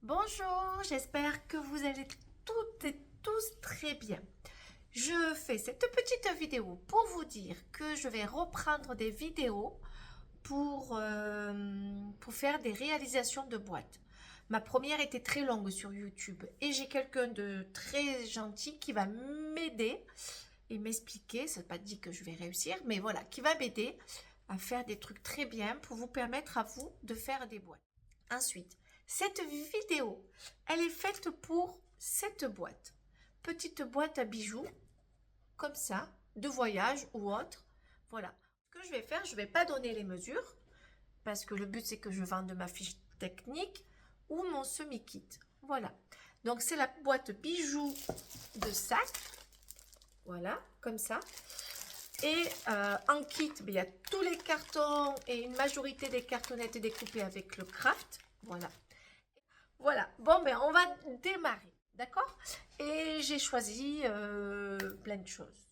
Bonjour, j'espère que vous allez toutes et tous très bien. Je fais cette petite vidéo pour vous dire que je vais reprendre des vidéos pour faire des réalisations de boîtes. Ma première était très longue sur YouTube et j'ai quelqu'un de très gentil qui va m'aider et m'expliquer, c'est pas dit que je vais réussir, mais voilà, qui va m'aider à faire des trucs très bien pour vous permettre à vous de faire des boîtes. Ensuite, cette vidéo, elle est faite pour cette boîte. Petite boîte à bijoux, comme ça, de voyage ou autre. Voilà. Ce que je vais faire, je ne vais pas donner les mesures, parce que le but c'est que je vende ma fiche technique ou mon semi-kit. Voilà. Donc c'est la boîte bijoux de sac. Voilà, comme ça. Et en kit, il y a tous les cartons et une majorité des cartonnettes découpées avec le craft. Voilà. Voilà. Bon, ben on va démarrer. D'accord? Et j'ai choisi plein de choses.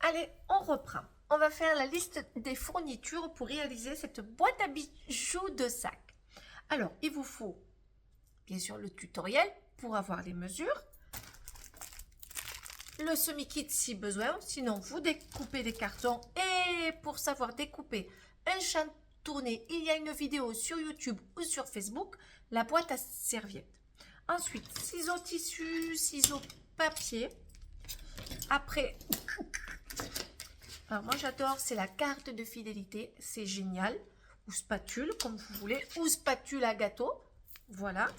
Allez, on reprend. On va faire la liste des fournitures pour réaliser cette boîte à bijoux de sac. Alors, il vous faut bien sûr le tutoriel pour avoir les mesures. Le semi-kit si besoin, sinon vous découpez des cartons. Et pour savoir découper un champ tourné, il y a une vidéo sur YouTube ou sur Facebook, la boîte à serviettes. Ensuite, ciseaux tissu, ciseaux papier. Après, alors moi j'adore, c'est la carte de fidélité, c'est génial. Ou spatule, comme vous voulez, ou spatule à gâteau. Voilà.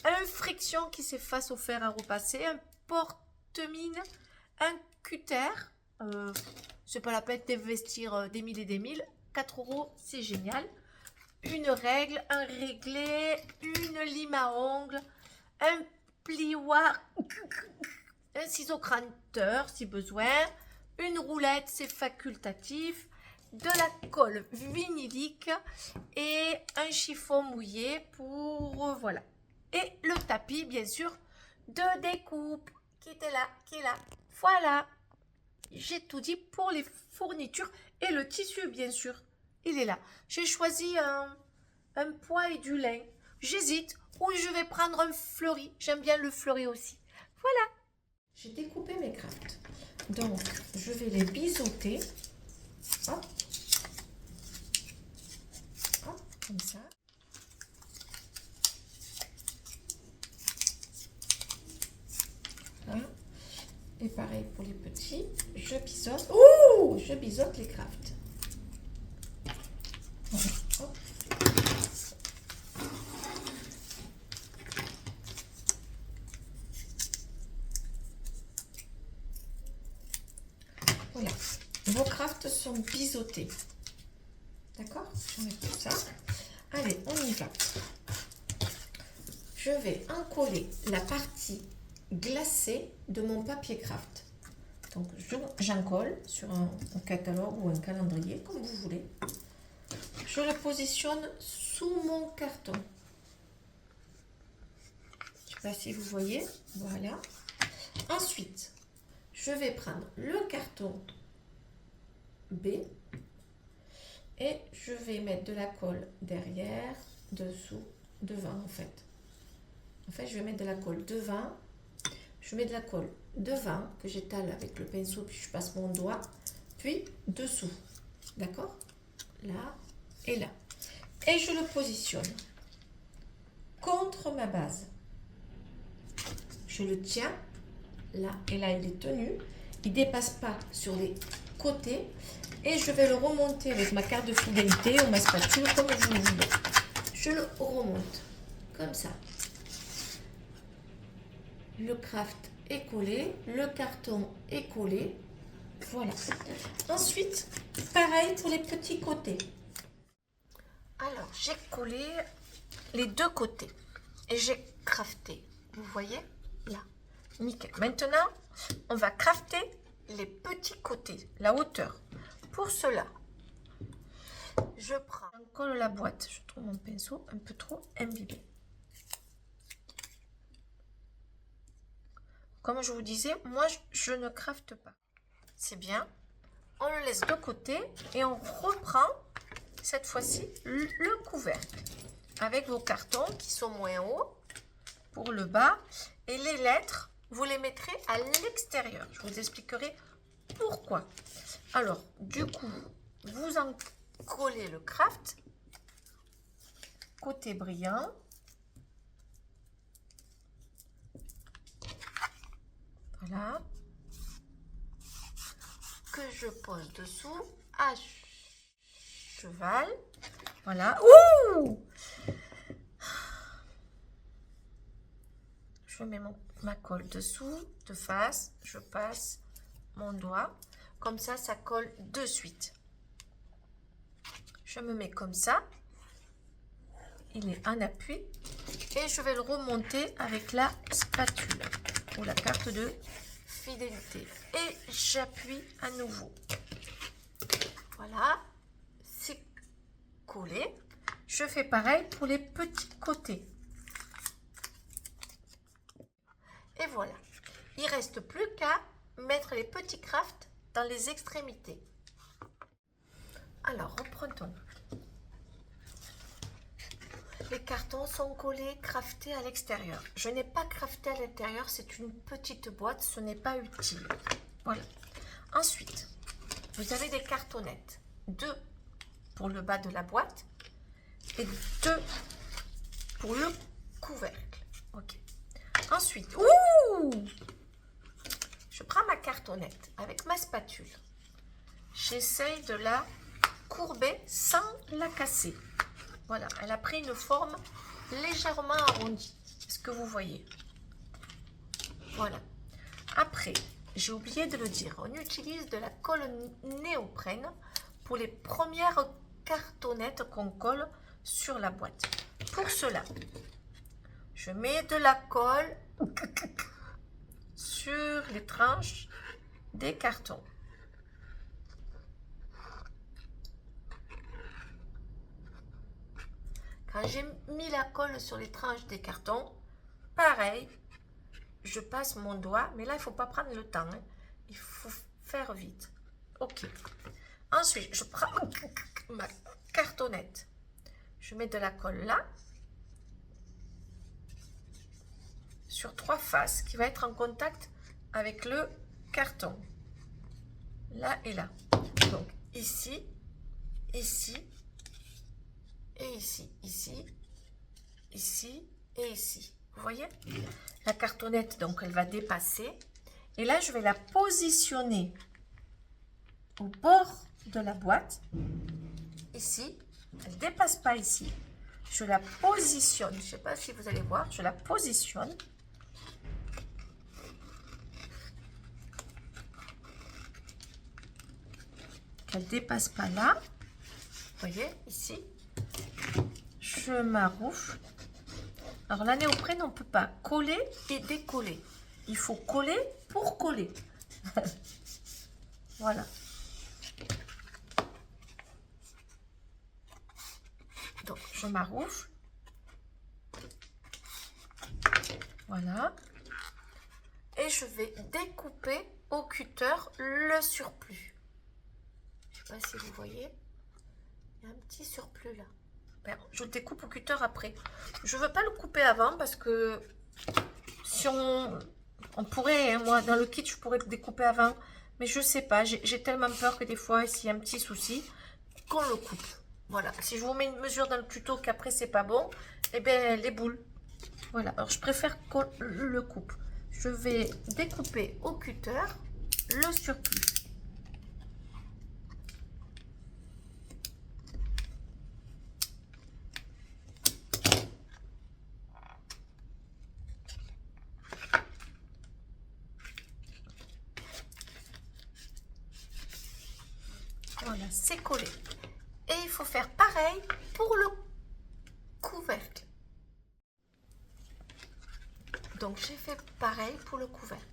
Un friction qui s'efface au fer à repasser, un porte-mine, un cutter. C'est pas la peine d'investir des mille et des mille. 4 euros, c'est génial. Une règle, un réglé, une lime à ongles, un plioir, un ciseau gratteur si besoin, une roulette, c'est facultatif, de la colle vinylique et un chiffon mouillé pour voilà. Et le tapis bien sûr de découpe qui était là, qui est là. Voilà, j'ai tout dit pour les fournitures et le tissu bien sûr, il est là. J'ai choisi un pois et du lin. J'hésite ou je vais prendre un fleuri. J'aime bien le fleuri aussi. Voilà. J'ai découpé mes crafts. Donc, je vais les biseauter. Hop. Hop, comme ça. Voilà. Et pareil pour les petits. Je biseaute. Ouh, je biseaute les crafts. Voilà. Hop. Voilà, vos crafts sont biseautés. D'accord? Je mets tout ça. Allez, on y va. Je vais encoller la partie glacée de mon papier craft. Donc, j'en colle sur un catalogue ou un calendrier, comme vous voulez. Je le positionne sous mon carton. Je ne sais pas si vous voyez. Voilà. Ensuite, je vais prendre le carton B et je vais mettre de la colle derrière, dessous, devant en fait. En fait, je vais mettre de la colle devant. Je mets de la colle devant que j'étale avec le pinceau puis je passe mon doigt, puis dessous. D'accord? Là et là. Et je le positionne contre ma base. Je le tiens là et là il est tenu. Il ne dépasse pas sur les côtés et je vais le remonter avec ma carte de fidélité ou ma spatule comme vous voulez. Je le remonte comme ça. Le craft est collé, le carton est collé. Voilà. Ensuite, pareil pour les petits côtés. Alors, j'ai collé les deux côtés et j'ai crafté. Vous voyez là. Nickel. Maintenant, on va crafter les petits côtés, la hauteur. Pour cela, je colle la boîte. Je trouve mon pinceau un peu trop imbibé. Comme je vous disais, moi, je ne crafte pas. C'est bien. On le laisse de côté et on reprend cette fois-ci le couvercle avec vos cartons qui sont moins hauts. pour le bas. Et les lettres, vous les mettrez à l'extérieur. Je vous expliquerai pourquoi. Alors, du coup, vous en collez le craft. Côté brillant. Voilà. Que je pose dessous à cheval. Voilà. Ouh! Je mets ma colle dessous, de face. Je passe mon doigt. Comme ça, ça colle de suite. Je me mets comme ça. Il est en appui. Et je vais le remonter avec la spatule ou la carte de fidélité. Et j'appuie à nouveau. Voilà. C'est collé. Je fais pareil pour les petits côtés. Et voilà. Il ne reste plus qu'à mettre les petits crafts dans les extrémités. Alors, reprenons. Les cartons sont collés, craftés à l'extérieur. Je n'ai pas crafté à l'intérieur, c'est une petite boîte, ce n'est pas utile. Voilà. Ensuite, vous avez des cartonnettes. 2 pour le bas de la boîte et 2 pour le couvercle. Ok. Ensuite, je prends ma cartonnette avec ma spatule. J'essaye de la courber sans la casser. Voilà, elle a pris une forme légèrement arrondie. Est-ce que vous voyez? Voilà. Après, j'ai oublié de le dire, on utilise de la colle néoprène pour les premières cartonnettes qu'on colle sur la boîte. Pour cela, je mets de la colle sur les tranches des cartons. Quand j'ai mis la colle sur les tranches des cartons, pareil, je passe mon doigt, mais là, il ne faut pas prendre le temps, hein. Il faut faire vite. Ok. Ensuite, je prends ma cartonnette. Je mets de la colle là, sur 3 faces, qui va être en contact avec le carton. Là et là. Donc, ici, ici, et ici, ici, ici et ici. Vous voyez? La cartonnette, donc, elle va dépasser. Et là, je vais la positionner au bord de la boîte. Ici, elle ne dépasse pas ici. Je la positionne. Je ne sais pas si vous allez voir. Je la positionne. Qu'elle ne dépasse pas là. Vous voyez, ici. Je m'arroufle. Alors, la néoprène, on ne peut pas coller et décoller. Il faut coller pour coller. Voilà. Donc, je m'arroufle. Voilà. Et je vais découper au cutter le surplus. Je ne sais pas si vous voyez. Il y a un petit surplus là. Ben, je le découpe au cutter après. Je ne veux pas le couper avant parce que si on pourrait, hein, moi dans le kit je pourrais le découper avant, mais je sais pas, j'ai tellement peur que des fois s'il y a un petit souci, qu'on le coupe. Voilà, si je vous mets une mesure dans le tuto qu'après c'est pas bon, et bien les boules. Voilà, alors je préfère qu'on le coupe. Je vais découper au cutter le surplus. Voilà, c'est collé. Et il faut faire pareil pour le couvercle. Donc, j'ai fait pareil pour le couvercle.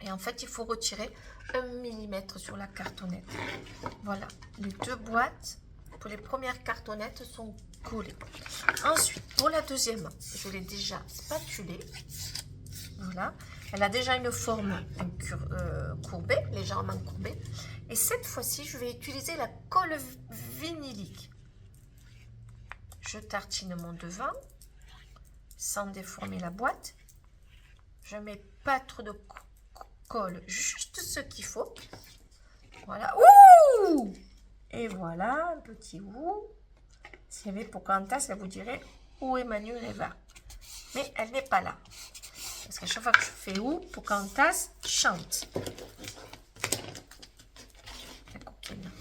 Et en fait, il faut retirer 1 mm sur la cartonnette. Voilà, les 2 boîtes pour les premières cartonnettes sont collées. Ensuite, pour la deuxième, je l'ai déjà spatulée. Voilà, elle a déjà une forme courbée, légèrement courbée. Et cette fois-ci, je vais utiliser la colle vinylique. Je tartine mon devant, sans déformer la boîte. Je mets pas trop de colle, juste ce qu'il faut. Voilà. Ouh! Et voilà, un petit ouh. S'il y avait Pocahontas, elle vous dirait où Emmanuel va. Mais elle n'est pas là. Parce qu'à chaque fois que je fais ouh, Pocahontas chante. La coquine.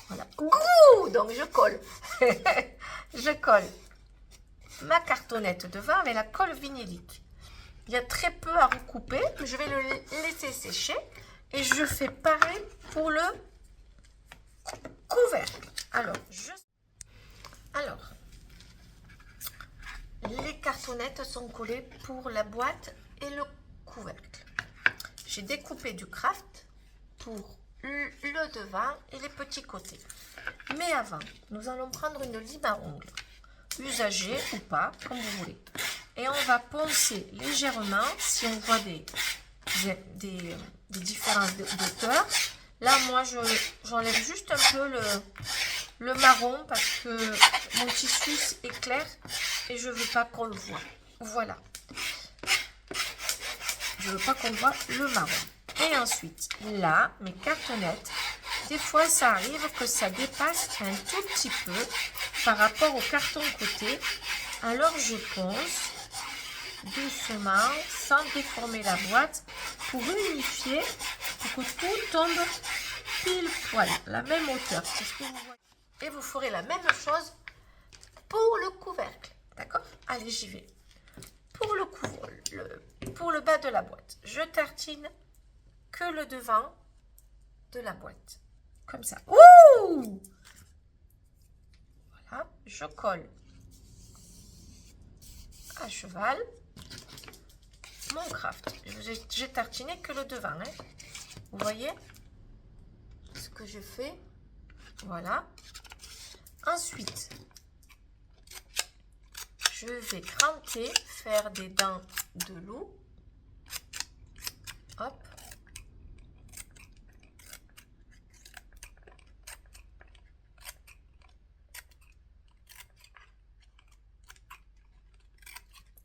Voilà. Ouh! Donc je colle. Je colle ma cartonnette devant avec la colle vinylique. Il y a très peu à recouper. Je vais le laisser sécher. Et je fais pareil pour le couvercle. Alors, les cartonnettes sont collées pour la boîte et le couvercle. J'ai découpé du craft pour le devant et les petits côtés. Mais avant, nous allons prendre une lime à ongles, usagée ou pas, comme vous voulez. Et on va poncer légèrement si on voit des différences d'auteur. Là, moi, j'enlève juste un peu le marron parce que mon tissu est clair et je ne veux pas qu'on le voit. Voilà. Je ne veux pas qu'on voit le marron. Et ensuite, là, mes cartonnettes, des fois, ça arrive que ça dépasse un tout petit peu par rapport au carton côté. Alors, je ponce doucement, sans déformer la boîte, pour unifier, pour que tout tombe pile poil, la même hauteur. Et vous ferez la même chose pour le couvercle. D'accord? Allez, j'y vais. Pour le bas de la boîte, je tartine que le devant de la boîte. Comme ça. Ouh! Voilà, je colle à cheval mon craft. J'ai tartiné que le devant. Hein. Vous voyez ce que je fais? Voilà. Ensuite, je vais cranter, faire des dents de loup. Hop.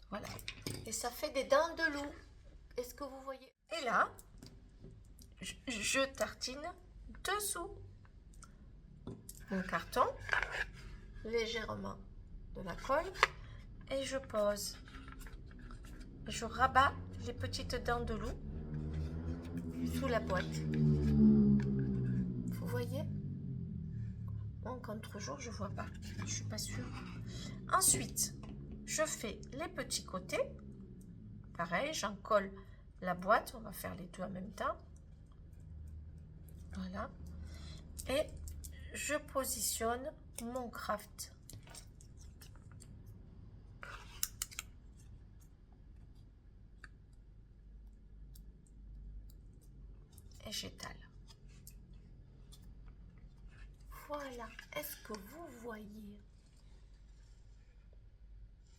Voilà. Et ça fait des dents de loup. Est-ce que vous voyez? Et là, je tartine dessous mon carton, légèrement de la colle, et je pose. Je rabats les petites dents de loup sous la boîte. Vous voyez? En contre-jour, je vois pas. Je suis pas sûre. Ensuite, je fais les petits côtés. Pareil, j'en colle la boîte. On va faire les deux en même temps. Voilà. Et je positionne mon craft. Et j'étale. Voilà. Est-ce que vous voyez?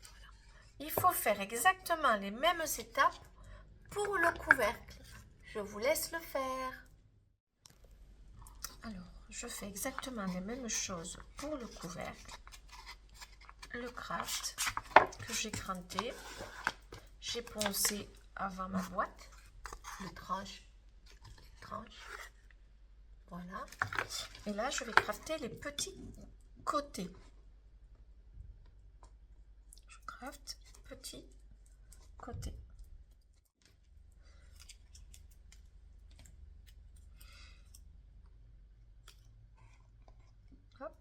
Voilà. Il faut faire exactement les mêmes étapes pour le couvercle. Je vous laisse le faire. Alors, je fais exactement les mêmes choses pour le couvercle. Le craft que j'ai cranté. J'ai poncé avant ma boîte. Les tranches. Voilà. Et là, je vais crafter les petits côtés. Je crafte petits côtés. Hop.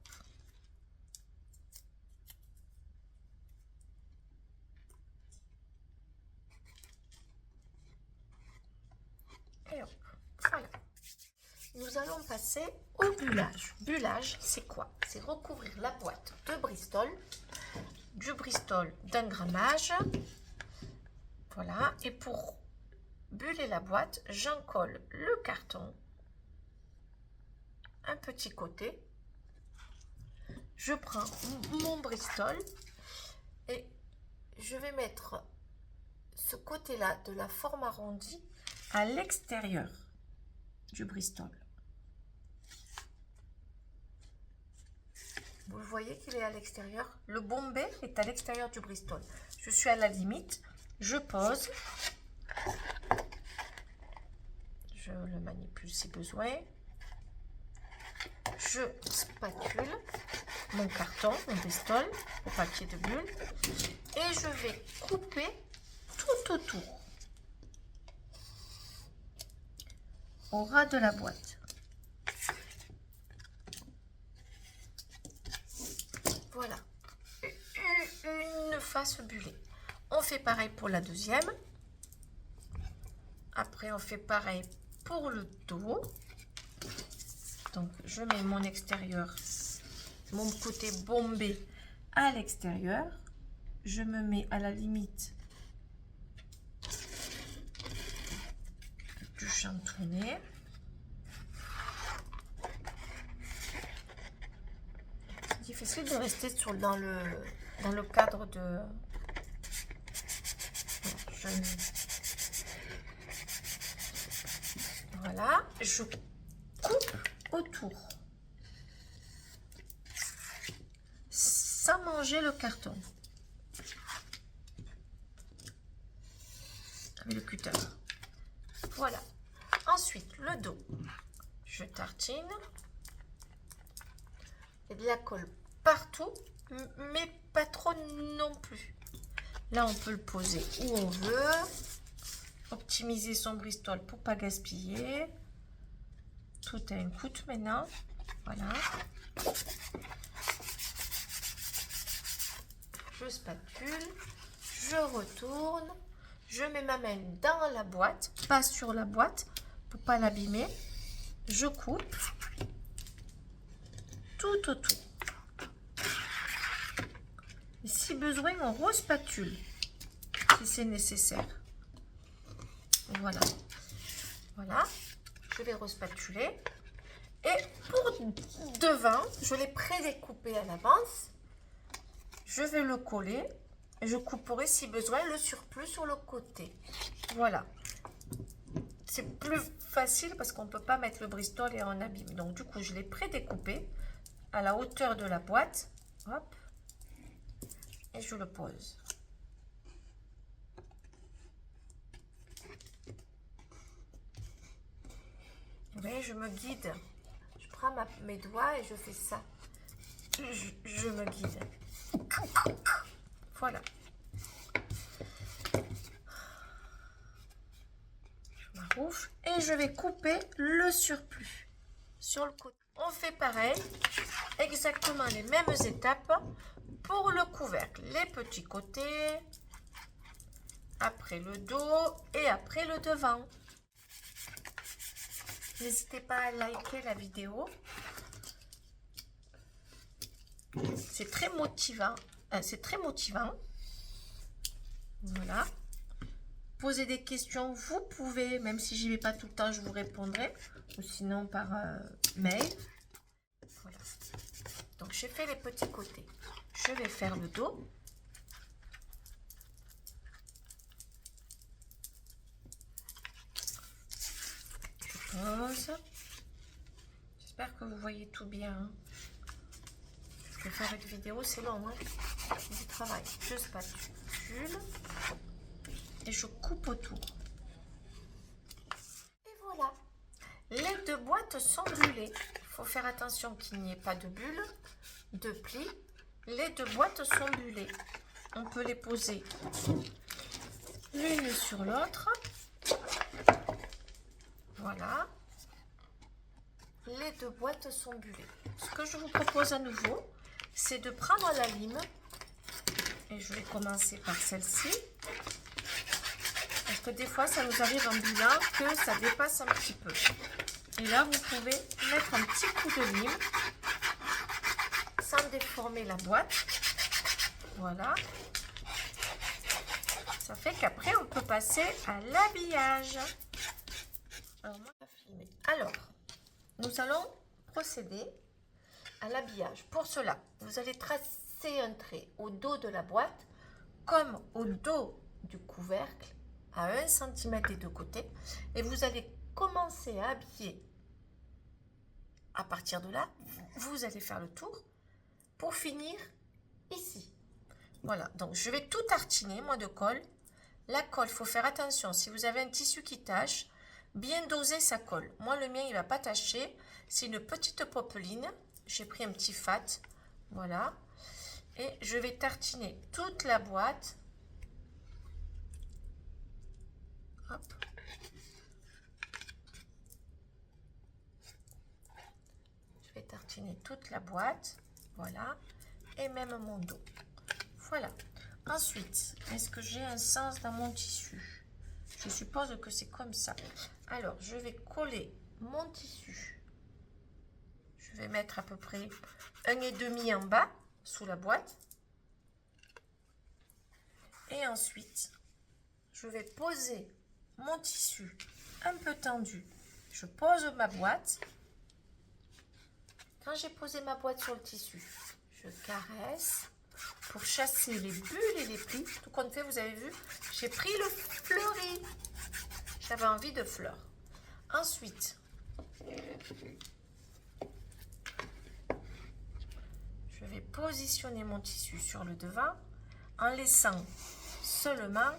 Et hop. Voilà. Nous allons passer au bullage. Bullage, c'est quoi? C'est recouvrir la boîte de Bristol, du Bristol d'un grammage. Voilà. Et pour buller la boîte, j'en colle le carton, un petit côté. Je prends mon Bristol et je vais mettre ce côté-là de la forme arrondie à l'extérieur du Bristol. Vous le voyez qu'il est à l'extérieur. Le bombé est à l'extérieur du Bristol. Je suis à la limite. Je pose. Je le manipule si besoin. Je spatule mon carton, mon Bristol, au papier de bulle. Et je vais couper tout autour. Au ras de la boîte. Voilà. Une face bullée. On fait pareil pour la deuxième. Après, on fait pareil pour le dos. Donc, je mets mon extérieur, mon côté bombé à l'extérieur. Je me mets à la limite du chantonnet. C'est difficile de rester dans le cadre de... Voilà, je coupe autour sans manger le carton avec le cutter. Voilà. Ensuite, le dos, je tartine et de la colle partout, mais pas trop non plus. Là, on peut le poser où on veut. Optimiser son Bristol pour pas gaspiller. Tout a un coût maintenant. Voilà. Je spatule. Je retourne. Je mets ma main dans la boîte. Pas sur la boîte pour pas l'abîmer. Je coupe. Tout autour. Et si besoin, on respatule. Si c'est nécessaire. Voilà. Voilà. Je vais respatuler. Et pour devant, je l'ai prédécoupé à l'avance. Je vais le coller. Et je couperai si besoin le surplus sur le côté. Voilà. C'est plus facile parce qu'on ne peut pas mettre le Bristol et en abîme. Donc du coup, je l'ai prédécoupé à la hauteur de la boîte. Hop. Et je le pose. Oui, je me guide. Je prends mes doigts et je fais ça. Je me guide. Voilà. Je m'arrouge et je vais couper le surplus sur le côté. On fait pareil, exactement les mêmes étapes pour le couvercle. Les petits côtés, après le dos et après le devant. N'hésitez pas à liker la vidéo. C'est très motivant. C'est très motivant. Voilà. Posez des questions, vous pouvez, même si j'y vais pas tout le temps, je vous répondrai. Ou sinon par mail. Voilà. Donc j'ai fait les petits côtés. Je vais faire le dos. Je pose. J'espère que vous voyez tout bien. Je vais faire une vidéo, c'est long, hein, du travail. Je spatule et je coupe autour. Et voilà. Les deux boîtes sont bullées. Il faut faire attention qu'il n'y ait pas de bulles, de plis. Les deux boîtes sont bullées. On peut les poser l'une sur l'autre. Voilà. Les deux boîtes sont bullées. Ce que je vous propose à nouveau, c'est de prendre la lime. Et je vais commencer par celle-ci. Parce que des fois, ça nous arrive en bullant que ça dépasse un petit peu. Et là, vous pouvez mettre un petit coup de lime sans déformer la boîte. Voilà. Ça fait qu'après, on peut passer à l'habillage. Alors, nous allons procéder à l'habillage. Pour cela, vous allez tracer un trait au dos de la boîte comme au dos du couvercle à 1 cm des deux côtés. Et vous allez commencer à habiller. À partir de là, vous allez faire le tour pour finir ici. Voilà, donc je vais tout tartiner, moi, de colle. La colle, il faut faire attention. Si vous avez un tissu qui tache, bien doser sa colle. Moi, le mien, il ne va pas tacher. C'est une petite popeline. J'ai pris un petit fat. Voilà. Et je vais tartiner toute la boîte. Hop. Je vais tartiner toute la boîte. Voilà. Et même mon dos. Voilà. Ensuite, est-ce que j'ai un sens dans mon tissu? Je suppose que c'est comme ça. Alors, je vais coller mon tissu. Je vais mettre à peu près 1,5 en bas, sous la boîte. Et ensuite, je vais poser mon tissu un peu tendu. Je pose ma boîte. Quand j'ai posé ma boîte sur le tissu, je caresse pour chasser les bulles et les plis. Tout compte fait, vous avez vu, j'ai pris le fleuri. J'avais envie de fleurs. Ensuite, je vais positionner mon tissu sur le devant en laissant seulement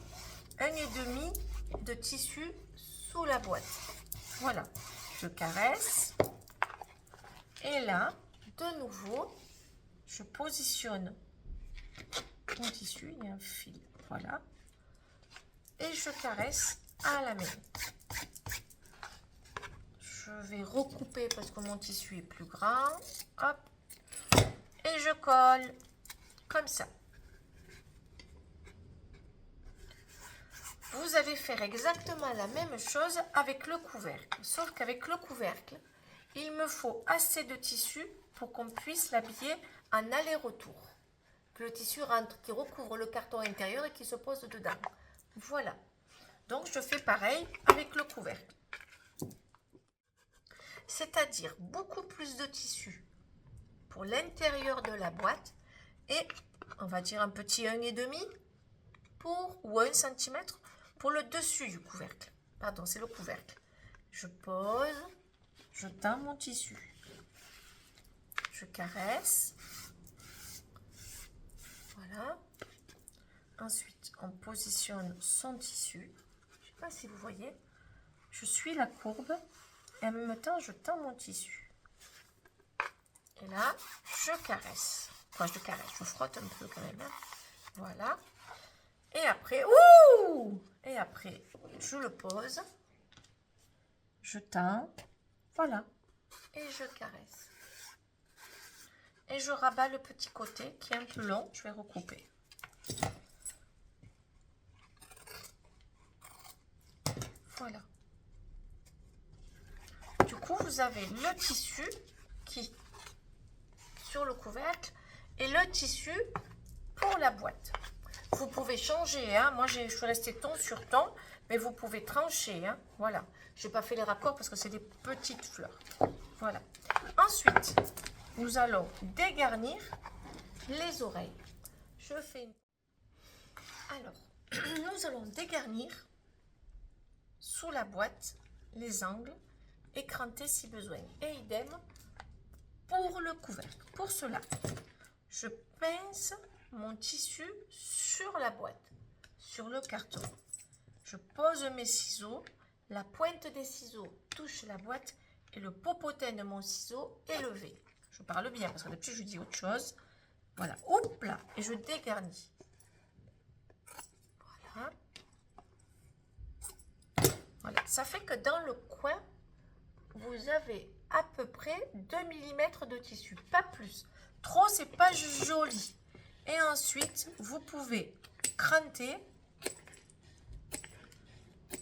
1,5 de tissu sous la boîte. Voilà, je caresse. Et là, de nouveau, je positionne mon tissu, il y a un fil, voilà. Et je caresse à la main. Je vais recouper parce que mon tissu est plus grand. Hop. Et je colle comme ça. Vous allez faire exactement la même chose avec le couvercle. Sauf qu'avec le couvercle, il me faut assez de tissu pour qu'on puisse l'habiller en aller-retour. Que le tissu rentre, qui recouvre le carton intérieur et qui se pose dedans. Voilà. Donc, je fais pareil avec le couvercle. C'est-à-dire beaucoup plus de tissu pour l'intérieur de la boîte et on va dire un petit 1,5 ou 1 cm pour le dessus du couvercle. Pardon, c'est le couvercle. Je pose, je tends mon tissu. Je caresse. Voilà. Ensuite, on positionne son tissu. Je ne sais pas si vous voyez. Je suis la courbe et en même temps, je tends mon tissu. Et là, je caresse. Enfin, je caresse, je frotte un peu quand même. Hein. Voilà. Et après, et après, je le pose. Je tends. Voilà. Et je caresse. Et je rabats le petit côté qui est un peu long. Je vais recouper. Voilà. Du coup, vous avez le tissu qui sur le couvercle et le tissu pour la boîte. Vous pouvez changer. Hein. Moi, je suis restée ton sur ton, mais vous pouvez trancher. Hein. Voilà. Je n'ai pas fait les raccords parce que c'est des petites fleurs. Voilà. Ensuite, nous allons dégarnir les oreilles. Je fais une... Alors, nous allons dégarnir sous la boîte les angles, écranter si besoin. Et idem pour le couvercle. Pour cela, je pince mon tissu sur la boîte, sur le carton. Je pose mes ciseaux, la pointe des ciseaux touche la boîte et le popotin de mon ciseau est levé. Je parle bien parce que d'habitude je dis autre chose. Voilà, hop là, et je dégarnis. Voilà. Voilà, ça fait que dans le coin, vous avez à peu près 2 mm de tissu, pas plus. Trop, c'est pas joli. Et ensuite, vous pouvez cranter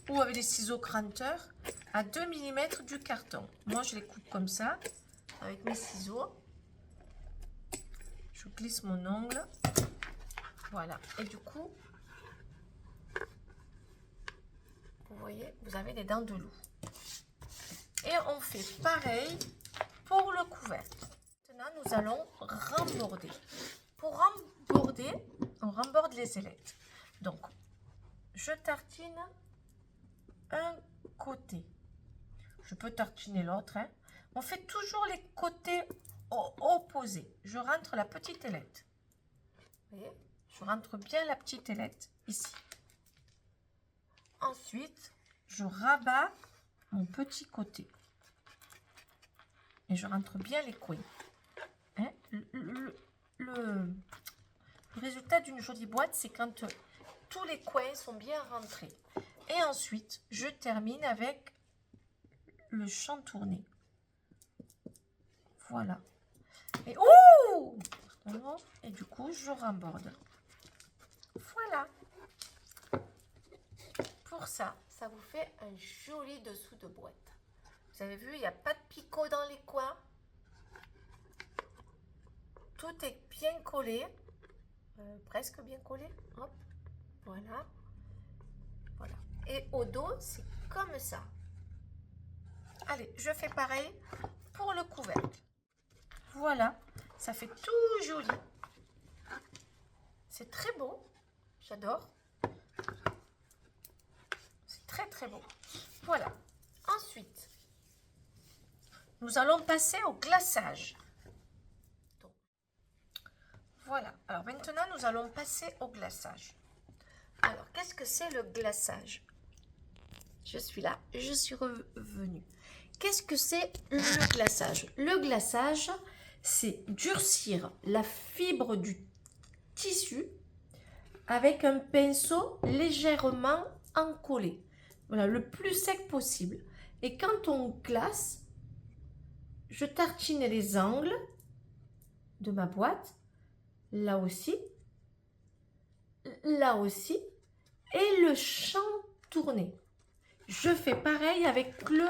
ou avec des ciseaux cranteurs à 2 mm du carton. Moi, je les coupe comme ça, avec mes ciseaux. Je glisse mon ongle. Voilà. Et du coup, vous voyez, vous avez des dents de loup. Et on fait pareil pour le couvercle. Maintenant, nous allons remborder. Pour remborder, on remborde les ailettes. Donc, je tartine un côté. Je peux tartiner l'autre. Hein. On fait toujours les côtés opposé. Je rentre la petite ailette. Vous voyez? Je rentre bien la petite ailette ici. Ensuite, je rabats mon petit côté. Et je rentre bien les coins. Hein? Le résultat d'une jolie boîte, c'est quand tous les coins sont bien rentrés. Et ensuite, je termine avec le chantourné. Voilà. Et, ouh! Et du coup, je remborde. Voilà. Pour ça, ça vous fait un joli dessous de boîte. Vous avez vu, il n'y a pas de picot dans les coins. Tout est bien collé. Presque bien collé. Hop. Voilà. Voilà. Et au dos, c'est comme ça. Allez, je fais pareil pour le couvercle. Voilà. Ça fait tout joli. C'est très beau. J'adore. C'est très très beau. Voilà. Ensuite, nous allons passer au glaçage. Donc, voilà. Alors maintenant, nous allons passer au glaçage. Alors, qu'est-ce que c'est le glaçage? Je suis là, je suis revenue. Qu'est-ce que c'est le glaçage? Le glaçage, c'est durcir la fibre du tissu avec un pinceau légèrement encollé. Voilà, le plus sec possible. Et quand on glace, je tartine les angles de ma boîte, là aussi, et le chantourné. Je fais pareil avec le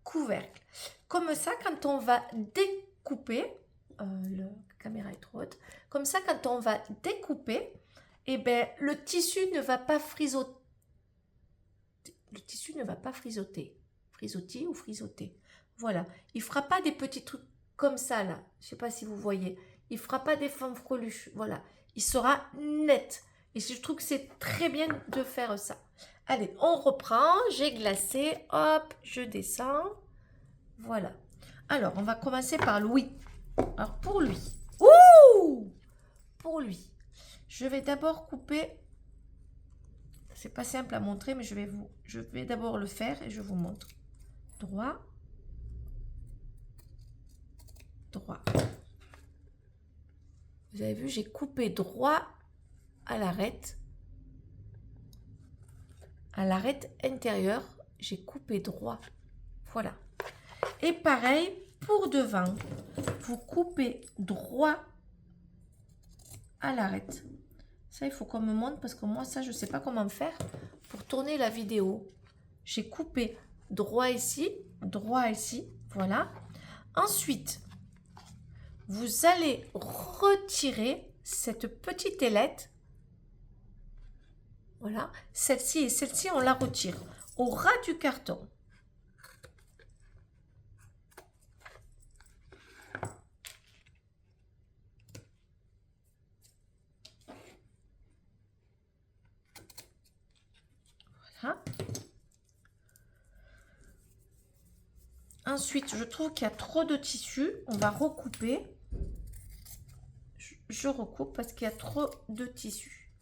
couvercle. Comme ça, quand on va découper, la caméra est trop haute, comme ça, quand on va découper, eh ben, le tissu ne va pas frisoter. Le tissu ne va pas frisoter. Frisoter ou frisoter. Voilà. Il ne fera pas des petits trucs comme ça, là. Je ne sais pas si vous voyez. Il ne fera pas des fanfreluches. Voilà. Il sera net. Et je trouve que c'est très bien de faire ça. Allez, on reprend. J'ai glacé. Hop, je descends. Voilà. Alors, on va commencer par lui. Alors, pour lui. Ouh! Pour lui. Je vais d'abord couper. C'est pas simple à montrer, mais je vais d'abord le faire et je vous montre. Droit. Droit. Vous avez vu, j'ai coupé droit à l'arête. À l'arête intérieure, j'ai coupé droit. Voilà. Et pareil pour devant. Vous coupez droit à l'arête. Ça, il faut qu'on me montre parce que moi, ça, je ne sais pas comment faire pour tourner la vidéo. J'ai coupé droit ici, voilà. Ensuite, vous allez retirer cette petite ailette. Voilà, celle-ci et celle-ci, on la retire au ras du carton. Voilà. Ensuite, je trouve qu'il y a trop de tissu. On va recouper. Je recoupe parce qu'il y a trop de tissu.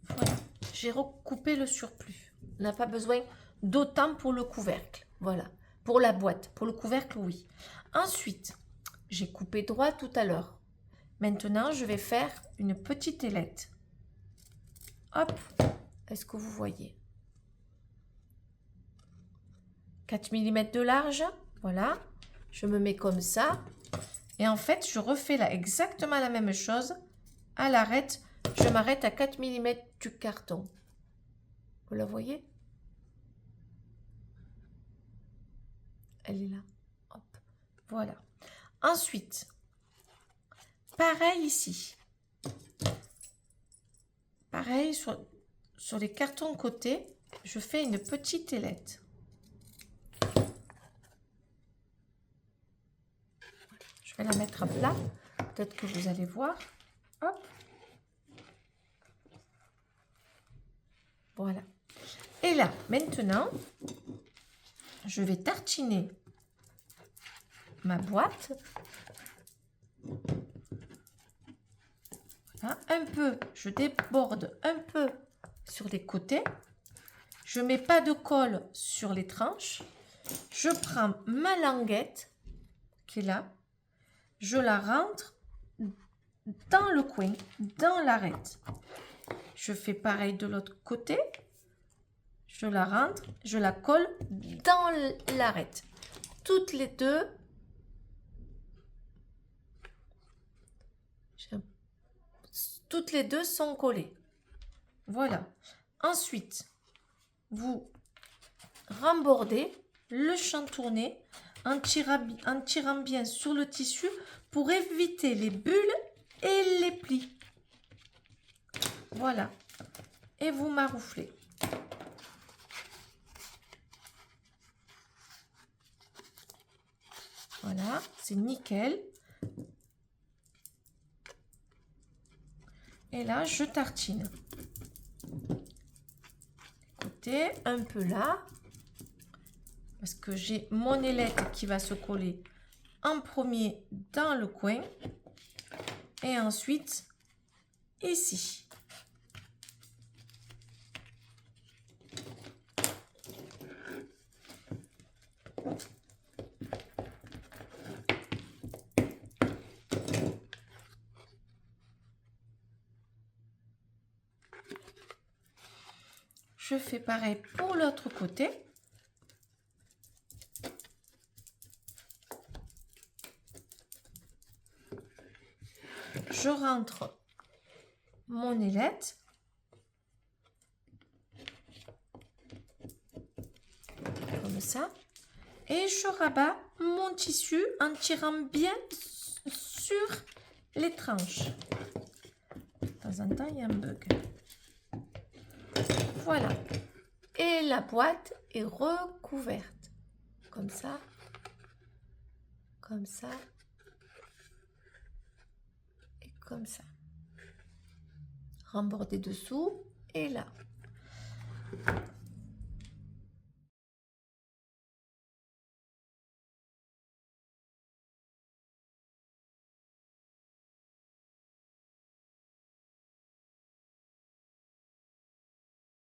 Voilà. J'ai recoupé le surplus. On n'a pas besoin d'autant pour le couvercle. Voilà. Pour la boîte. Pour le couvercle, oui. Ensuite, j'ai coupé droit tout à l'heure. Maintenant, je vais faire une petite ailette. Hop. Est-ce que vous voyez? 4 mm de large. Voilà. Je me mets comme ça. Et en fait, je refais là exactement la même chose. À l'arête, je m'arrête à 4 mm du carton. Vous la voyez? Elle est là. Hop. Voilà. Ensuite, pareil ici. Pareil sur les cartons côté, je fais une petite ailette. Je vais la mettre à plat. Peut-être que vous allez voir. Hop. Voilà. Et là, maintenant, je vais tartiner ma boîte. Voilà, un peu, je déborde un peu sur les côtés. Je mets pas de colle sur les tranches. Je prends ma languette qui est là. Je la rentre dans le coin, dans l'arête. Je fais pareil de l'autre côté. Je la rentre, je la colle dans l'arête. Toutes les deux. Toutes les deux sont collées. Voilà. Ensuite, vous rembordez le chantourné en tirant bien sur le tissu pour éviter les bulles et les plis. Voilà. Et vous marouflez. Voilà, c'est nickel. Et là, je tartine. Côté, un peu là. Parce que j'ai mon ailette qui va se coller en premier dans le coin. Et ensuite, ici. Je fais pareil pour l'autre côté. Je rentre mon ailette. Comme ça. Et je rabats mon tissu en tirant bien sur les tranches. De temps en temps, il y a un bug. Voilà. Et la boîte est recouverte. Comme ça. Comme ça. Et comme ça. Remborder dessous et là.